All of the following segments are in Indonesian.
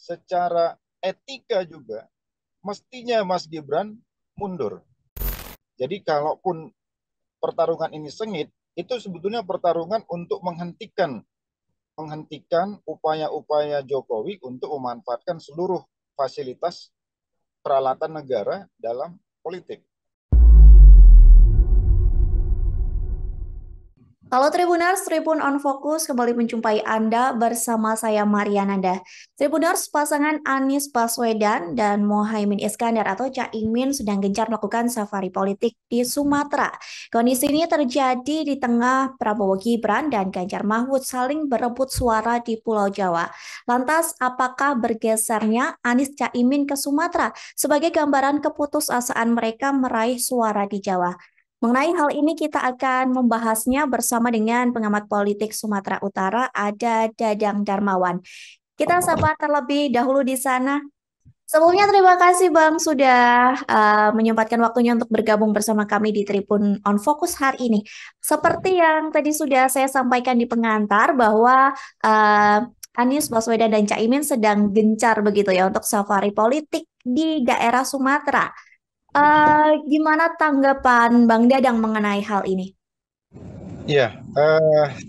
secara etika juga mestinya Mas Gibran mundur. Jadi kalaupun pertarungan ini sengit, itu sebetulnya pertarungan untuk menghentikan upaya-upaya Jokowi untuk memanfaatkan seluruh fasilitas peralatan negara dalam politik. Halo Tribuners, Tribun on Focus kembali menjumpai Anda bersama saya Mariananda. Tribuners, pasangan Anies Baswedan dan Mohaimin Iskandar atau Caimin sedang gencar melakukan safari politik di Sumatera. Kondisi ini terjadi di tengah Prabowo Gibran dan Ganjar Mahfud saling berebut suara di Pulau Jawa. Lantas, apakah bergesernya Anies Caimin ke Sumatera sebagai gambaran keputusasaan mereka meraih suara di Jawa? Mengenai hal ini kita akan membahasnya bersama dengan pengamat politik Sumatera Utara, ada Dadang Darmawan. Kita sapa terlebih dahulu di sana. Sebelumnya terima kasih Bang sudah menyempatkan waktunya untuk bergabung bersama kami di Tribun on Focus hari ini. Seperti yang tadi sudah saya sampaikan di pengantar bahwa Anies Baswedan dan Caimin sedang gencar begitu ya untuk safari politik di daerah Sumatera. Gimana tanggapan Bang Dadang mengenai hal ini? Ya,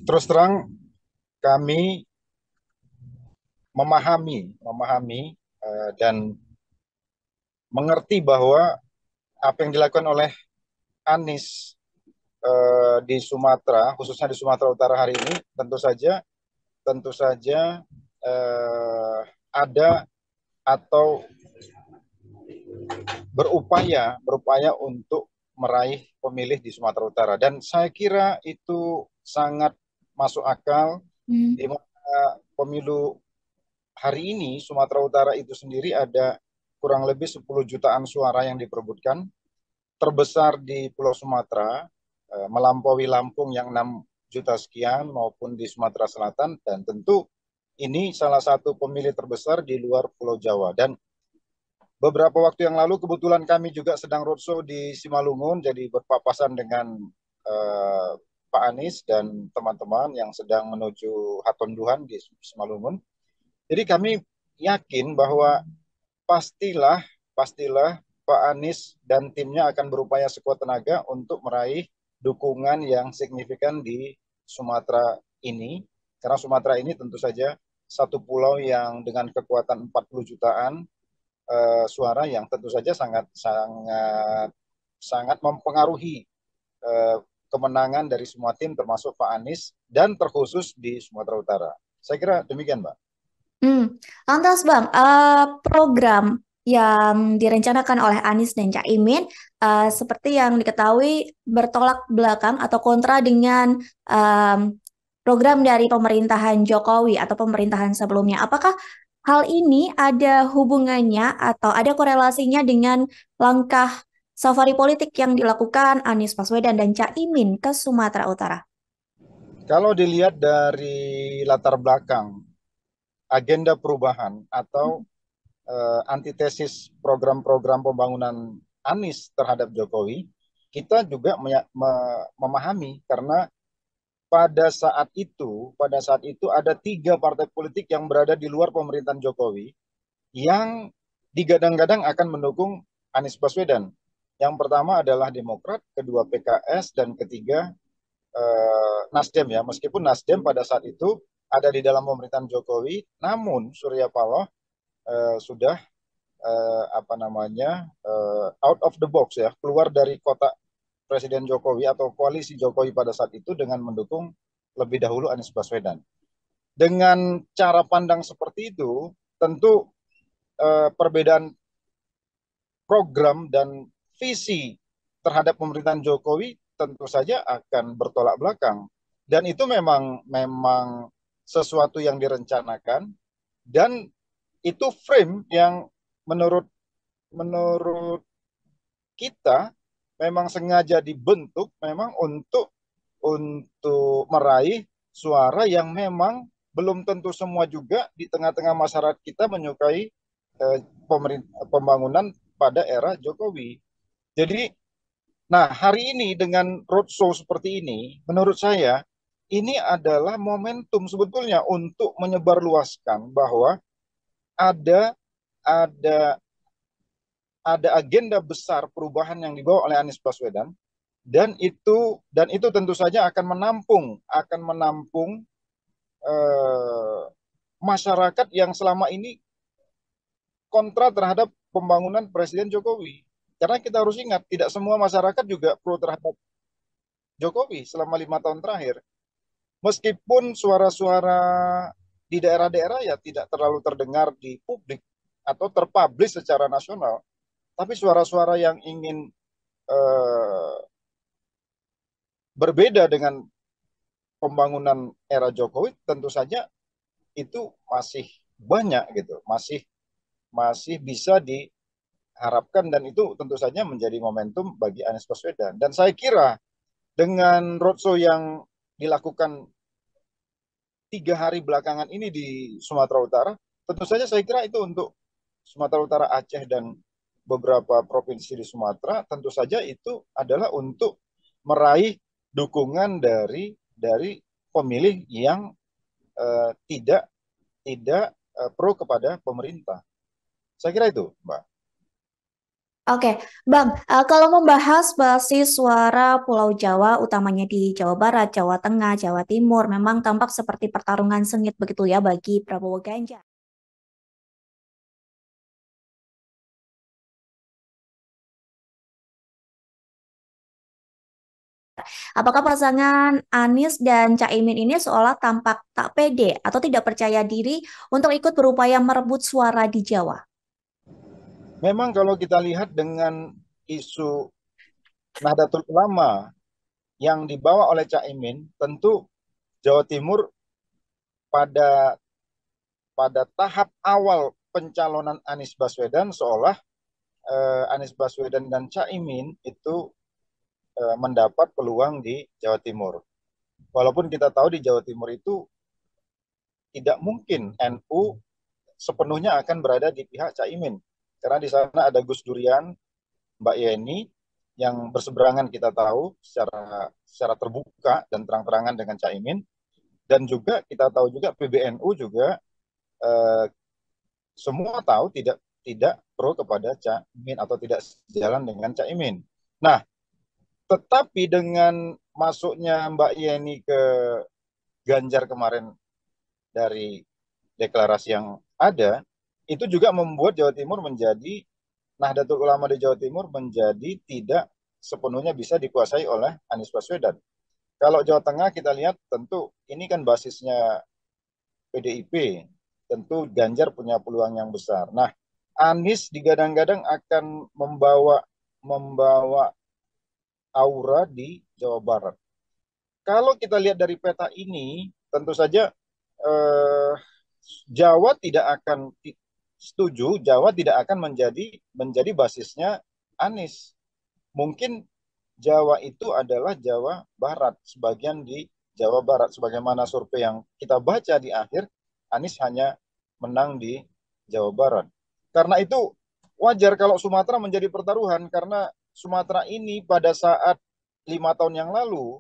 terus terang kami memahami dan mengerti bahwa apa yang dilakukan oleh Anies di Sumatera, khususnya di Sumatera Utara hari ini, tentu saja ada atau berupaya untuk meraih pemilih di Sumatera Utara, dan saya kira itu sangat masuk akal Hmm. di mana pemilu hari ini Sumatera Utara itu sendiri ada kurang lebih 10 jutaan suara yang diperebutkan, terbesar di Pulau Sumatera, melampaui Lampung yang 6 juta sekian maupun di Sumatera Selatan, dan tentu ini salah satu pemilih terbesar di luar Pulau Jawa. Dan beberapa waktu yang lalu kebetulan kami juga sedang roadshow di Simalungun, jadi berpapasan dengan eh, Pak Anies dan teman-teman yang sedang menuju Hatonduhan di Simalungun. Jadi kami yakin bahwa pastilah pastilah Pak Anies dan timnya akan berupaya sekuat tenaga untuk meraih dukungan yang signifikan di Sumatera ini, karena Sumatera ini tentu saja satu pulau yang dengan kekuatan 40 jutaan suara yang tentu saja sangat sangat sangat mempengaruhi eh, kemenangan dari semua tim termasuk Pak Anies dan terkhusus di Sumatera Utara. Saya kira demikian, Mbak. Hmm. Lantas Bang, program yang direncanakan oleh Anies dan Caimin seperti yang diketahui bertolak belakang atau kontra dengan em, program dari pemerintahan Jokowi atau pemerintahan sebelumnya. Apakah hal ini ada hubungannya atau ada korelasinya dengan langkah safari politik yang dilakukan Anies Baswedan dan Caimin ke Sumatera Utara? Kalau dilihat dari latar belakang agenda perubahan atau antitesis program-program pembangunan Anies terhadap Jokowi, kita juga memahami karena pada saat itu ada 3 partai politik yang berada di luar pemerintahan Jokowi yang digadang-gadang akan mendukung Anies Baswedan. Yang pertama adalah Demokrat, kedua PKS, dan ketiga Nasdem ya. Meskipun Nasdem pada saat itu ada di dalam pemerintahan Jokowi, namun Surya Paloh sudah out of the box ya, keluar dari kotak Presiden Jokowi atau koalisi Jokowi pada saat itu dengan mendukung lebih dahulu Anies Baswedan. Dengan cara pandang seperti itu, tentu perbedaan program dan visi terhadap pemerintahan Jokowi tentu saja akan bertolak belakang. Dan itu memang sesuatu yang direncanakan, dan itu frame yang menurut menurut kita memang sengaja dibentuk memang untuk meraih suara yang memang belum tentu semua juga di tengah-tengah masyarakat kita menyukai pembangunan pada era Jokowi. Jadi, nah hari ini dengan roadshow seperti ini, menurut saya ini adalah momentum sebetulnya untuk menyebarluaskan bahwa ada ada ada agenda besar perubahan yang dibawa oleh Anies Baswedan, dan itu tentu saja akan menampung eh, masyarakat yang selama ini kontra terhadap pembangunan Presiden Jokowi. Karena kita harus ingat, tidak semua masyarakat juga pro terhadap Jokowi selama 5 tahun terakhir. Meskipun suara-suara di daerah-daerah ya tidak terlalu terdengar di publik atau terpublish secara nasional, tapi suara-suara yang ingin eh, berbeda dengan pembangunan era Jokowi tentu saja itu masih banyak gitu, masih masih bisa diharapkan, dan itu tentu saja menjadi momentum bagi Anies Baswedan. Dan saya kira dengan roadshow yang dilakukan 3 hari belakangan ini di Sumatera Utara, tentu saja saya kira itu untuk Sumatera Utara, Aceh, dan beberapa provinsi di Sumatera, tentu saja itu adalah untuk meraih dukungan dari pemilih yang tidak tidak pro kepada pemerintah. Saya kira itu, Mbak. Oke, Bang, kalau membahas basis suara Pulau Jawa, utamanya di Jawa Barat, Jawa Tengah, Jawa Timur, memang tampak seperti pertarungan sengit begitu ya bagi Prabowo Ganjar. Apakah pasangan Anies dan Caimin ini seolah tampak tak pede atau tidak percaya diri untuk ikut berupaya merebut suara di Jawa? Memang kalau kita lihat dengan isu Nahdlatul Ulama yang dibawa oleh Cak Imin, tentu Jawa Timur pada pada tahap awal pencalonan Anies Baswedan seolah Anies Baswedan dan Cak Imin itu mendapat peluang di Jawa Timur. Walaupun kita tahu di Jawa Timur itu tidak mungkin NU sepenuhnya akan berada di pihak Cak Imin. Karena di sana ada Gus Durian, Mbak Yeni, yang berseberangan kita tahu secara terbuka dan terang-terangan dengan Cak Imin. Dan juga kita tahu juga PBNU juga eh, semua tahu tidak tidak pro kepada Cak Imin atau tidak sejalan dengan Cak Imin. Nah, tetapi dengan masuknya Mbak Yeni ke Ganjar kemarin dari deklarasi yang ada, itu juga membuat Jawa Timur menjadi, Nahdlatul Ulama di Jawa Timur menjadi tidak sepenuhnya bisa dikuasai oleh Anies Baswedan. Kalau Jawa Tengah kita lihat tentu ini kan basisnya PDIP, tentu Ganjar punya peluang yang besar. Nah, Anies digadang-gadang akan membawa membawa aura di Jawa Barat. Kalau kita lihat dari peta ini, tentu saja eh, Jawa tidak akan setuju, Jawa tidak akan menjadi basisnya Anies. Mungkin Jawa itu adalah Jawa Barat, sebagian di Jawa Barat, sebagaimana survei yang kita baca di akhir, Anies hanya menang di Jawa Barat. Karena itu wajar kalau Sumatera menjadi pertaruhan, karena Sumatera ini pada saat 5 tahun yang lalu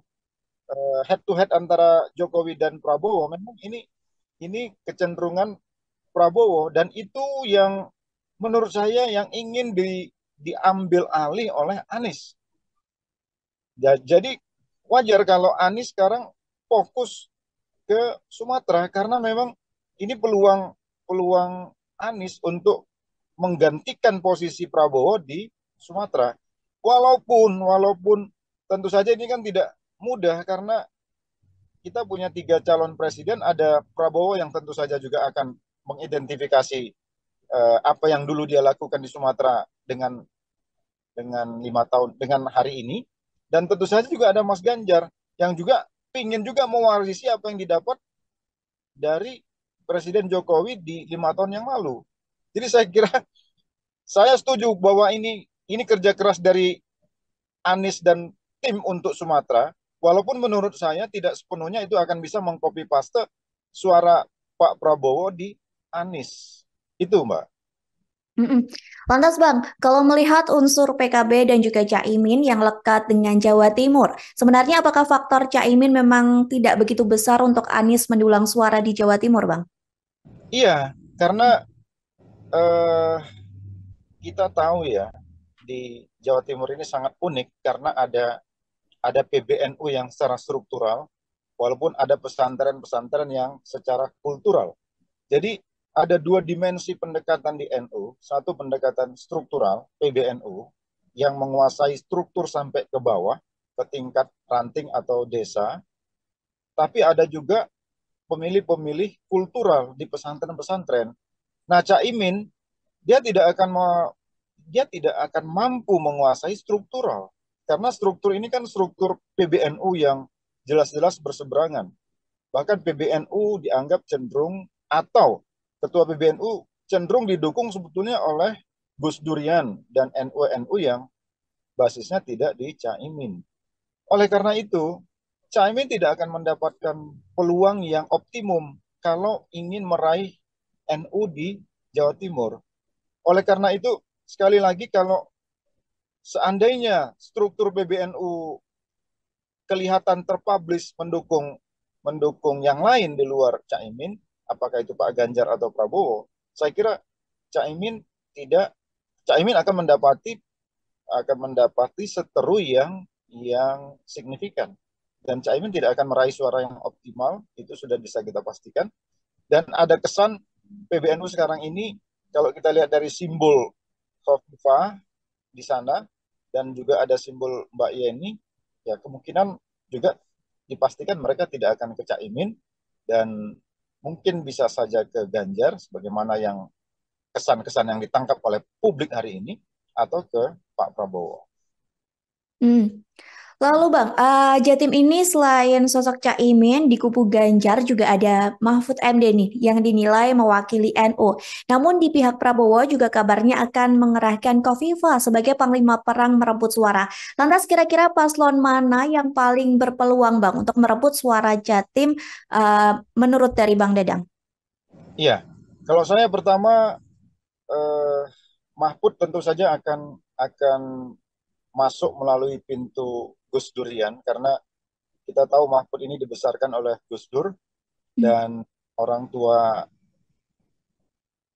head to head antara Jokowi dan Prabowo, memang ini kecenderungan Prabowo, dan itu yang menurut saya yang ingin diambil alih oleh Anies. Jadi wajar kalau Anies sekarang fokus ke Sumatera, karena memang ini peluang peluang Anies untuk menggantikan posisi Prabowo di Sumatera. Walaupun walaupun tentu saja ini kan tidak mudah, karena kita punya 3 calon presiden, ada Prabowo yang tentu saja juga akan mengidentifikasi apa yang dulu dia lakukan di Sumatera dengan 5 tahun dengan hari ini, dan tentu saja juga ada Mas Ganjar yang juga ingin juga mewarisi apa yang didapat dari Presiden Jokowi di 5 tahun yang lalu. Jadi saya kira saya setuju bahwa ini kerja keras dari Anies dan tim untuk Sumatera, walaupun menurut saya tidak sepenuhnya itu akan bisa mengcopy paste suara Pak Prabowo di Anies. Itu, Mbak. Mm-mm. Lantas Bang, kalau melihat unsur PKB dan juga Caimin yang lekat dengan Jawa Timur, sebenarnya apakah faktor Caimin memang tidak begitu besar untuk Anies mendulang suara di Jawa Timur, Bang? Iya, karena eh, kita tahu ya, di Jawa Timur ini sangat unik karena ada PBNU yang secara struktural, walaupun ada pesantren-pesantren yang secara kultural. Jadi ada dua dimensi pendekatan di NU, satu pendekatan struktural PBNU yang menguasai struktur sampai ke bawah ke tingkat ranting atau desa, tapi ada juga pemilih-pemilih kultural di pesantren-pesantren. Nah, Caimin dia tidak akan mampu menguasai struktural karena struktur ini kan struktur PBNU yang jelas-jelas berseberangan. Bahkan PBNU dianggap cenderung atau ketua PBNU cenderung didukung sebetulnya oleh Gus Durian dan NU-NU yang basisnya tidak di Caimin. Oleh karena itu, Caimin tidak akan mendapatkan peluang yang optimum kalau ingin meraih NU di Jawa Timur. Oleh karena itu, sekali lagi kalau seandainya struktur PBNU kelihatan terpublish mendukung mendukung yang lain di luar Caimin, apakah itu Pak Ganjar atau Prabowo, saya kira Caimin tidak Caimin akan mendapati seteru yang signifikan, dan Caimin tidak akan meraih suara yang optimal, itu sudah bisa kita pastikan. Dan ada kesan PBNU sekarang ini, kalau kita lihat dari simbol Khofifah di sana dan juga ada simbol Mbak Yeni, ya kemungkinan juga dipastikan mereka tidak akan ke Caimin dan mungkin bisa saja ke Ganjar sebagaimana yang kesan-kesan yang ditangkap oleh publik hari ini, atau ke Pak Prabowo. Hmm. Lalu Bang, Jatim ini selain sosok Caimin di kubu Ganjar juga ada Mahfud MD nih yang dinilai mewakili NU. Namun di pihak Prabowo juga kabarnya akan mengerahkan Kofifa sebagai panglima perang merebut suara. Lantas kira-kira paslon mana yang paling berpeluang Bang untuk merebut suara Jatim menurut dari Bang Dadang? Iya, kalau saya pertama, eh, Mahfud tentu saja akan masuk melalui pintu Gus Durian karena kita tahu Mahfud ini dibesarkan oleh Gus Dur, Hmm. dan orang tua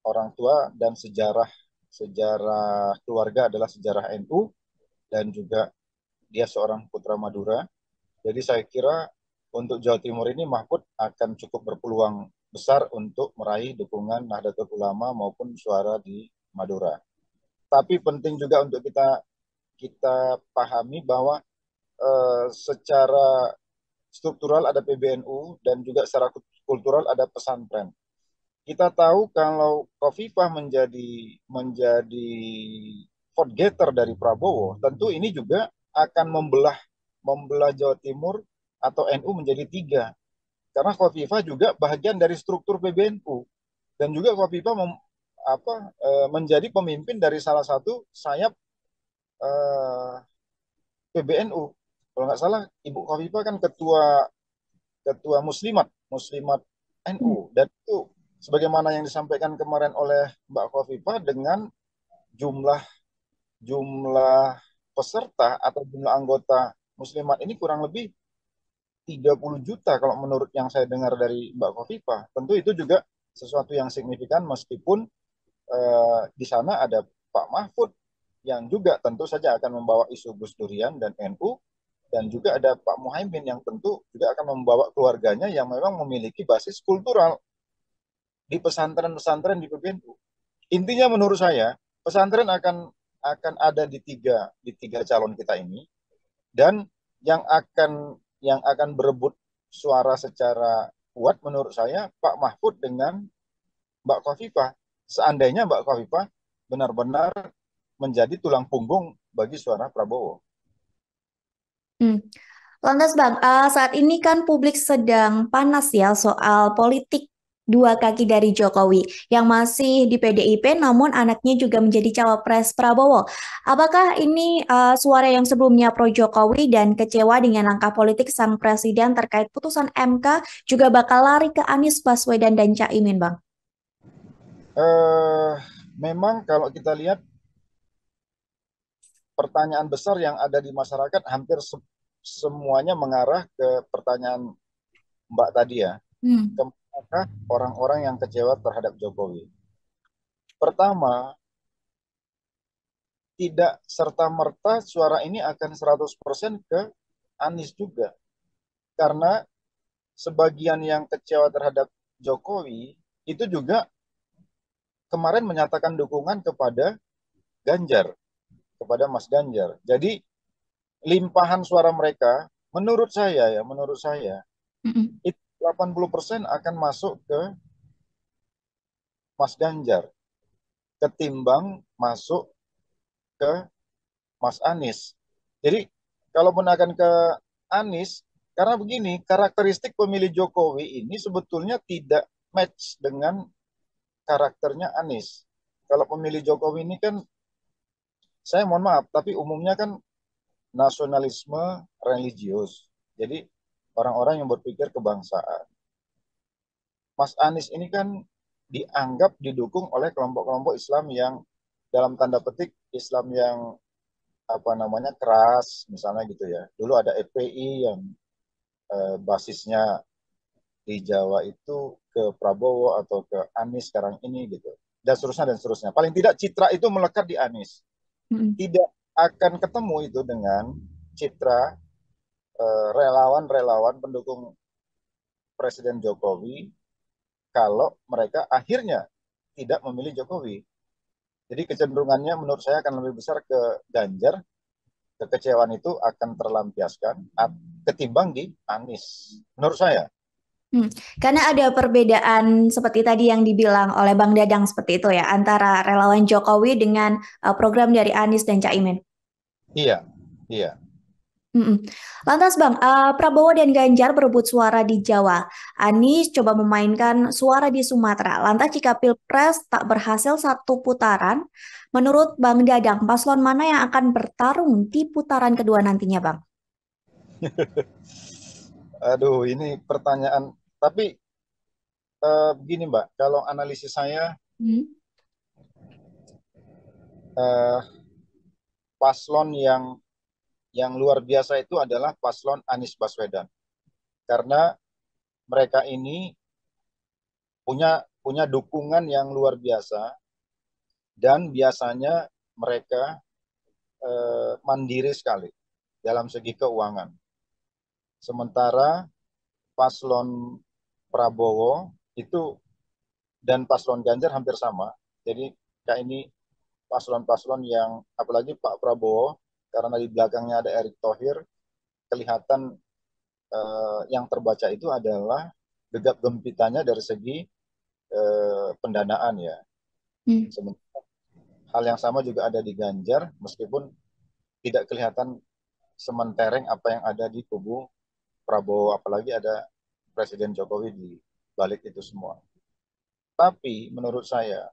orang tua dan sejarah sejarah keluarga adalah sejarah NU, dan juga dia seorang putra Madura. Jadi saya kira untuk Jawa Timur ini Mahfud akan cukup berpeluang besar untuk meraih dukungan Nahdlatul Ulama maupun suara di Madura. Tapi penting juga untuk kita kita pahami bahwa secara struktural ada PBNU dan juga secara kultural ada pesantren. Kita tahu kalau Khofifah menjadi vote getter dari Prabowo, tentu ini juga akan membelah Jawa Timur atau NU menjadi tiga. Karena Khofifah juga bagian dari struktur PBNU, dan juga Khofifah menjadi pemimpin dari salah satu sayap PBNU. Kalau nggak salah, Ibu Khofifah kan ketua ketua Muslimat Muslimat Hmm. NU, dan itu sebagaimana yang disampaikan kemarin oleh Mbak Khofifah, dengan jumlah jumlah peserta atau jumlah anggota Muslimat ini kurang lebih 30 juta kalau menurut yang saya dengar dari Mbak Khofifah. Tentu itu juga sesuatu yang signifikan, meskipun di sana ada Pak Mahfud yang juga tentu saja akan membawa isu Gus Durian dan NU, dan juga ada Pak Muhaimin yang tentu juga akan membawa keluarganya yang memang memiliki basis kultural di pesantren-pesantren di PBNU. Intinya menurut saya pesantren akan ada di tiga calon kita ini, dan yang akan berebut suara secara kuat menurut saya Pak Mahfud dengan Mbak Khofifah. Seandainya Mbak Khofifah benar-benar menjadi tulang punggung bagi suara Prabowo. Hmm. Lantas Bang, saat ini kan publik sedang panas ya soal politik dua kaki dari Jokowi yang masih di PDIP namun anaknya juga menjadi cawapres Prabowo. Apakah ini suara yang sebelumnya pro Jokowi dan kecewa dengan langkah politik sang presiden terkait putusan MK juga bakal lari ke Anies Baswedan dan Caimin, Bang? Eh, Memang kalau kita lihat pertanyaan besar yang ada di masyarakat hampir semuanya mengarah ke pertanyaan Mbak tadi ya. Hmm. Kemanakah orang-orang yang kecewa terhadap Jokowi? Pertama, tidak serta-merta suara ini akan 100% ke Anies juga. Karena sebagian yang kecewa terhadap Jokowi itu juga kemarin menyatakan dukungan kepada Ganjar, kepada Mas Ganjar. Jadi limpahan suara mereka, menurut saya, Mm-mm. itu 80% akan masuk ke Mas Ganjar ketimbang masuk ke Mas Anies. Jadi kalaupun akan ke Anies, karena begini, karakteristik pemilih Jokowi ini sebetulnya tidak match dengan karakternya Anies. Kalau pemilih Jokowi ini kan, saya mohon maaf, tapi umumnya kan nasionalisme religius. Jadi orang-orang yang berpikir kebangsaan. Mas Anies ini kan dianggap didukung oleh kelompok-kelompok Islam yang dalam tanda petik Islam yang apa namanya keras, misalnya gitu ya. Dulu ada FPI yang basisnya di Jawa itu ke Prabowo atau ke Anies sekarang ini gitu. Dan seterusnya dan seterusnya. Paling tidak citra itu melekat di Anies. Mm-mm. Tidak akan ketemu itu dengan citra relawan-relawan pendukung Presiden Jokowi kalau mereka akhirnya tidak memilih Jokowi. Jadi kecenderungannya menurut saya akan lebih besar ke Ganjar, kekecewaan itu akan terlampiaskan ketimbang di Anies. Menurut saya. Hmm, Karena ada perbedaan seperti tadi yang dibilang oleh Bang Dadang seperti itu ya, antara relawan Jokowi dengan program dari Anies dan Caimin. Iya, iya. Mm-mm. Lantas Bang, Prabowo dan Ganjar berebut suara di Jawa. Anies coba memainkan suara di Sumatera. Lantas jika Pilpres tak berhasil satu putaran, menurut Bang Dadang, paslon mana yang akan bertarung di putaran kedua nantinya Bang? Aduh, ini pertanyaan. Tapi begini Mbak, kalau analisis saya Hmm. eh, paslon yang luar biasa itu adalah paslon Anies Baswedan. Karena mereka ini punya punya dukungan yang luar biasa dan biasanya mereka mandiri sekali dalam segi keuangan. Sementara paslon Prabowo itu dan paslon Ganjar hampir sama. Jadi kayak ini paslon-paslon yang apalagi Pak Prabowo karena di belakangnya ada Erick Thohir kelihatan yang terbaca itu adalah gegap gempitanya dari segi pendanaan ya. Hmm. Hal yang sama juga ada di Ganjar meskipun tidak kelihatan sementereng apa yang ada di kubu Prabowo apalagi ada Presiden Jokowi di balik itu semua. Tapi menurut saya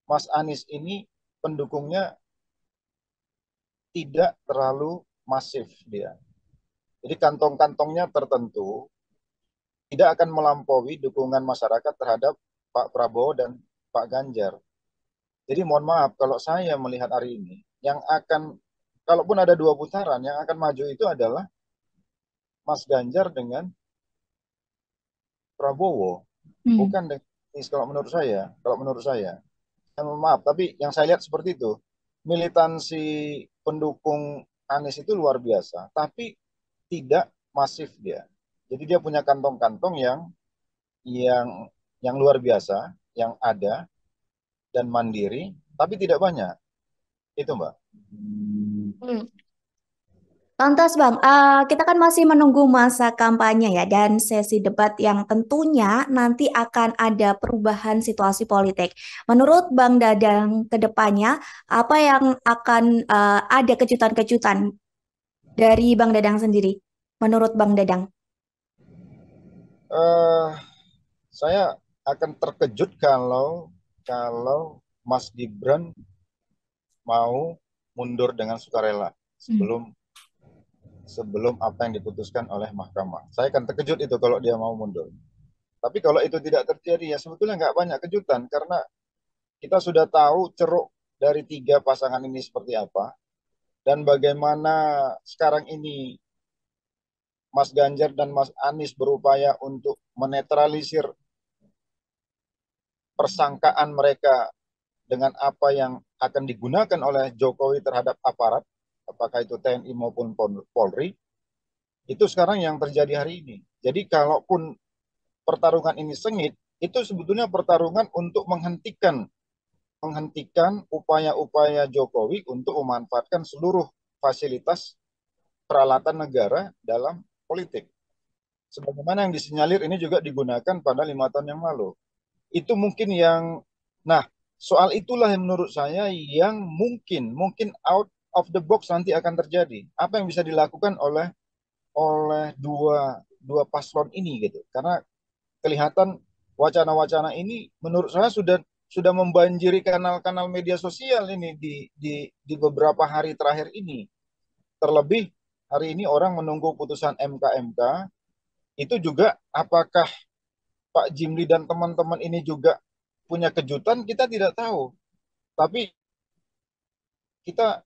Mas Anies ini pendukungnya tidak terlalu masif dia. Jadi kantong-kantongnya tertentu tidak akan melampaui dukungan masyarakat terhadap Pak Prabowo dan Pak Ganjar. Jadi mohon maaf kalau saya melihat hari ini yang akan kalaupun ada dua putaran yang akan maju itu adalah Mas Ganjar dengan Prabowo, Hmm. bukan dengan kalau menurut saya. Kalau menurut saya, mohon maaf, tapi yang saya lihat seperti itu. Militansi pendukung Anies itu luar biasa, tapi tidak masif dia. Jadi dia punya kantong-kantong yang yang luar biasa, yang ada dan mandiri, tapi tidak banyak. Itu Mbak. Hmm. Lantas Bang, kita kan masih menunggu masa kampanye ya dan sesi debat yang tentunya nanti akan ada perubahan situasi politik. Menurut Bang Dadang ke depannya, apa yang akan ada kejutan-kejutan dari Bang Dadang sendiri? Menurut Bang Dadang. Eh, saya akan terkejut kalau kalau Mas Gibran mau mundur dengan sukarela Hmm. sebelum sebelum apa yang diputuskan oleh mahkamah. Saya akan terkejut itu kalau dia mau mundur. Tapi kalau itu tidak terjadi ya sebetulnya nggak banyak kejutan karena kita sudah tahu ceruk dari tiga pasangan ini seperti apa dan bagaimana sekarang ini Mas Ganjar dan Mas Anies berupaya untuk menetralisir persangkaan mereka dengan apa yang akan digunakan oleh Jokowi terhadap aparat, apakah itu TNI maupun Polri, itu sekarang yang terjadi hari ini. Jadi kalaupun pertarungan ini sengit, itu sebetulnya pertarungan untuk menghentikan upaya-upaya Jokowi untuk memanfaatkan seluruh fasilitas peralatan negara dalam politik. Sebagaimana yang disinyalir ini juga digunakan pada 5 tahun yang lalu. Itu mungkin nah, soal itulah yang menurut saya yang mungkin out of the box nanti akan terjadi. Apa yang bisa dilakukan oleh dua paslon ini gitu. Karena kelihatan wacana-wacana ini menurut saya sudah membanjiri kanal-kanal media sosial ini di beberapa hari terakhir ini. Terlebih hari ini orang menunggu putusan MK itu juga apakah Pak Jimli dan teman-teman ini juga punya kejutan, kita tidak tahu. Tapi kita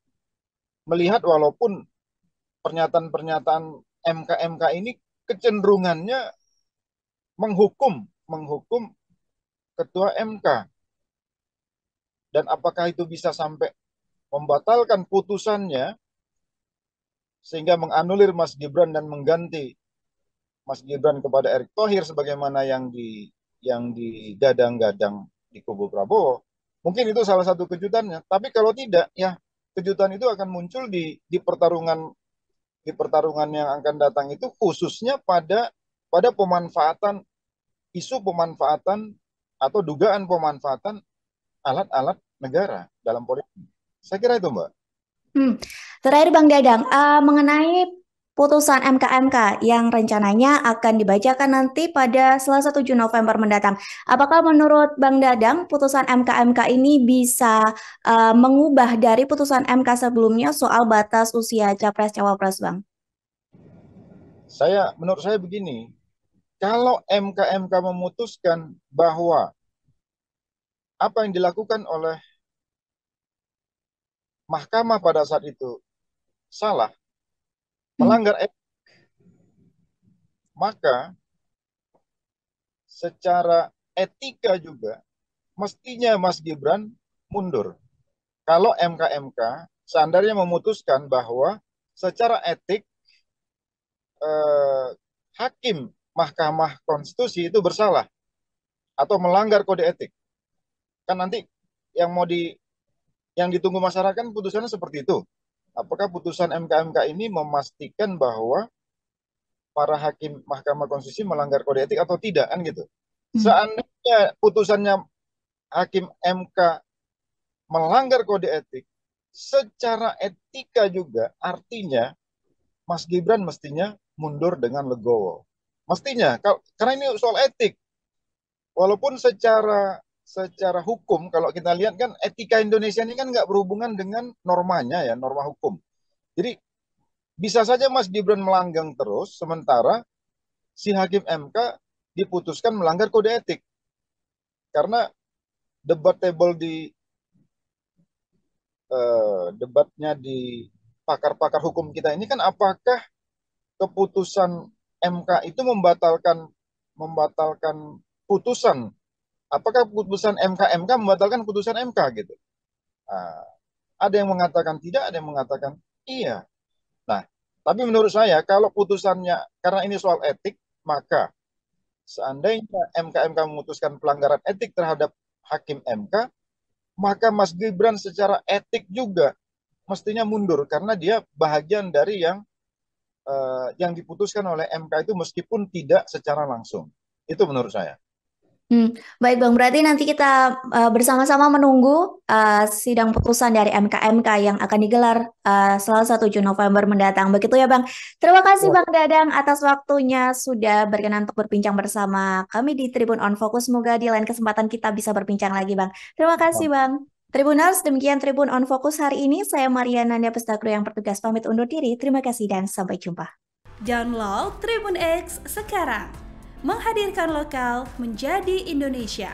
melihat walaupun pernyataan-pernyataan MK ini kecenderungannya menghukum ketua MK. Dan apakah itu bisa sampai membatalkan putusannya sehingga menganulir Mas Gibran dan mengganti Mas Gibran kepada Erick Thohir sebagaimana yang digadang-gadang di kubu Prabowo. Mungkin itu salah satu kejutannya. Tapi kalau tidak, ya kejutan itu akan muncul di pertarungan yang akan datang itu khususnya pada isu pemanfaatan atau dugaan pemanfaatan alat-alat negara dalam politik. Saya kira itu, Mbak. Terakhir Bang Dadang, mengenai putusan MK yang rencananya akan dibacakan nanti pada Selasa 7 November mendatang. Apakah menurut Bang Dadang putusan MK ini bisa mengubah dari putusan MK sebelumnya soal batas usia Capres-Cawapres, Bang? Menurut saya begini, kalau MK memutuskan bahwa apa yang dilakukan oleh mahkamah pada saat itu salah, melanggar etik, maka secara etika juga mestinya Mas Gibran mundur. Kalau MK seandainya memutuskan bahwa secara etik hakim Mahkamah Konstitusi itu bersalah atau melanggar kode etik, kan nanti yang ditunggu masyarakat putusannya seperti itu. Apakah putusan MK ini memastikan bahwa para hakim Mahkamah Konstitusi melanggar kode etik atau tidak, kan gitu. Seandainya putusannya hakim MK melanggar kode etik, secara etika juga artinya Mas Gibran mestinya mundur dengan legowo. Mestinya, karena ini soal etik. Walaupun secara hukum, kalau kita lihat kan etika Indonesia ini kan nggak berhubungan dengan normanya ya, norma hukum. Jadi bisa saja Mas Gibran melanggang terus, sementara si hakim MK diputuskan melanggar kode etik. Karena debatable debatnya di pakar-pakar hukum kita ini kan apakah keputusan MK itu membatalkan putusan, apakah putusan MK membatalkan putusan MK gitu. Nah, ada yang mengatakan tidak, ada yang mengatakan iya. Nah, tapi menurut saya kalau putusannya karena ini soal etik, maka seandainya MK memutuskan pelanggaran etik terhadap hakim MK, maka Mas Gibran secara etik juga mestinya mundur karena dia bahagian dari yang diputuskan oleh MK itu meskipun tidak secara langsung. Itu menurut saya. Baik Bang, berarti nanti kita bersama-sama menunggu sidang putusan dari MK yang akan digelar Selasa 7 November mendatang. Begitu ya Bang. Terima kasih Bang Dadang atas waktunya sudah berkenan untuk berbincang bersama kami di Tribun On Focus. Semoga di lain kesempatan kita bisa berbincang lagi Bang. Terima kasih Bang. Tribuners, demikian Tribun On Focus hari ini. Saya Mariana Nanda Pestagro yang bertugas pamit undur diri. Terima kasih dan sampai jumpa. Download Tribun X sekarang. Menghadirkan lokal menjadi Indonesia.